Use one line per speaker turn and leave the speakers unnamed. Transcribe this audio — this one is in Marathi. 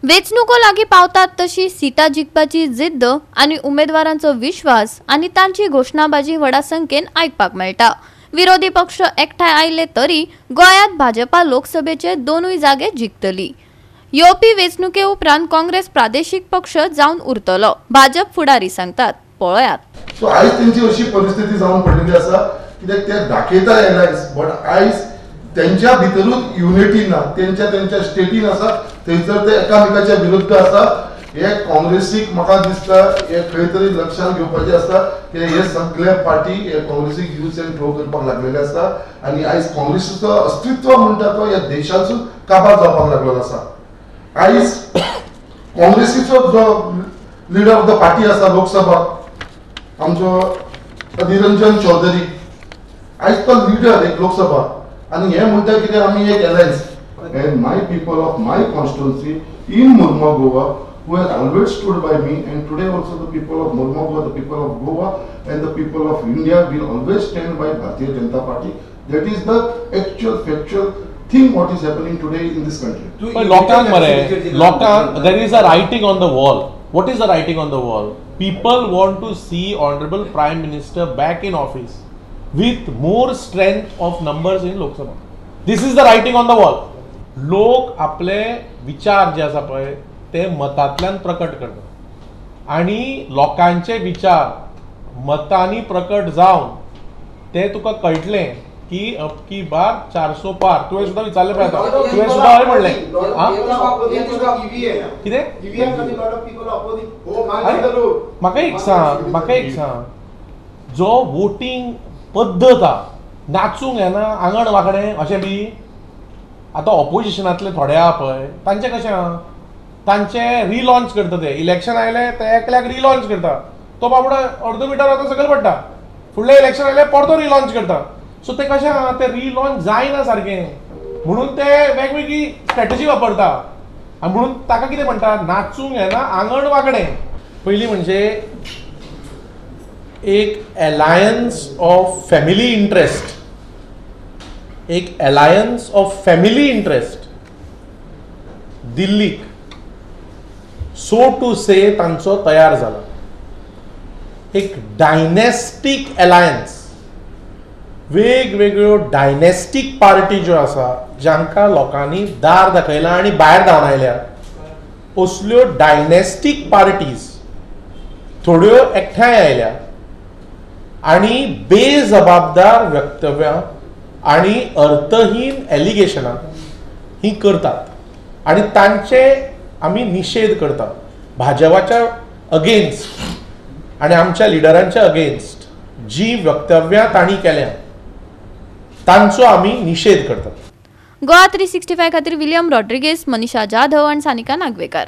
वेचणुको लागी पावतात तशी सीटा जिखपाची जिद्द आणि उमेदवारांचो विश्वास आणि तांची घोषणाबाजी व्हडा संख्येन आयकपाक मेळटा। विरोधी पक्ष एकठांय आयले तरी गोयात भाजपा लोकसभेचे दोनूय जागे जिखतली। येवपी वेचणुके उपरांत काँग्रेस प्रादेशिक पक्ष जावन उरतलो, भाजप फुडारी सांगतात। पळयात
सो आयज त्यांची अशी परिस्थिती जावन पडलेली आसा कित्याक ते दाखयता एलायन्स बट आयज त्यांच्या भितरूच युनिटी ना, त्यांच्या स्टेटीन आसा थंयसर ते एकामेकाच्या विरुद्ध आसा। हे काँग्रेसीक म्हाका दिसता हे खंय तरी लक्षात घेवपाचे आसा की हे सगळे पार्टी हे काँग्रेसीक यूज एंड थ्रो करपाक लागलेले आसा आणि आयज काँग्रेसीचो अस्तित्व म्हणटा तो ह्या देशाचो काबार जावपाक लागलेलो आसा। आयज काँग्रेसीचो जो लीडर ऑफ द पार्टी आसा लोकसभा आमचो अधीर रंजन चौधरी आयज तो लीडर एक लोकसभा आणि हे म्हणटा की आम्ही एक alliance and my people of my constituency in Murma Goa who have always stood by me and today also the people of Murma Goa, the people of Goa and the people of India will always stand by Bharatiya Janata Party. That is the actual factual thing what is happening today in this country.
Lokan, there is a writing on the wall. What is the writing on the wall? People want to see Honorable Prime Minister back in office with more strength of numbers in Lok Sabha. This is the writing on the wall. लोक आपले विचार जे आसा पळय ते मतांतल्यान प्रकट करतात आणि लोकांचे विचार मतांनी प्रकट जावन ते तुका कळटले की अबकी बार 400 पार। तुवें सुद्धा विचारले पळय तुवें सुद्धा हय म्हणलें कितें म्हाका एक सांग जो वोटिंग पद्दत हा नाचूंक येना आंगण वांकडें अशें बी आता ऑपोजिशनातले थोडे आहा पळय तांचे कशें आहा तांचे रिलॉन्च करता ते इलेक्शन आयले ते एकल्याक रिलॉन्च करता तो बाबडो अर्द मिटर वता सकयल पडटा फुडले इलेक्शन आयले परतो रिलॉन्च करता सो ते कशें आहा ते रिलॉन्च जायना सारकें म्हणून ते वेगवेगळी स्ट्रॅटेजी वापरता आनी म्हणून ताका कितें म्हणटा नाचूंक येना आंगण वांकडें। पयलीं म्हणजे एक अलायन्स ऑफ फॅमिली इंट्रस्ट एक अलायन्स ऑफ फॅमिली इंटरेस्ट दिल्लीक सो टू से तांचो तयार जाला। एक डायनेस्टीक अलायन्स वेगवेगळ्यो डायनेस्टीक पार्टी ज्यो आसा जांकां लोकांनी दार दाखयला आनी भायर धांवन आयल्या असल्यो डायनेस्टीक पार्टीज थोड्यो एकठांय आयल्या आनी बेजबाबदार वक्तव्यां आणि अर्थहीन एलिगेशनां ही करतात आणि तांचे आमी निषेध करतात। भाजपाच्या अगेन्स्ट आणि आमच्या लिडरांच्या अगेन्स्ट जी वक्तव्यां तांणी केल्या तांचो आमी निषेध करतात।
गोवा 365 खातीर विलियम रॉड्रिगेज, मनीषा जाधव आणि सानिका नागवेकर।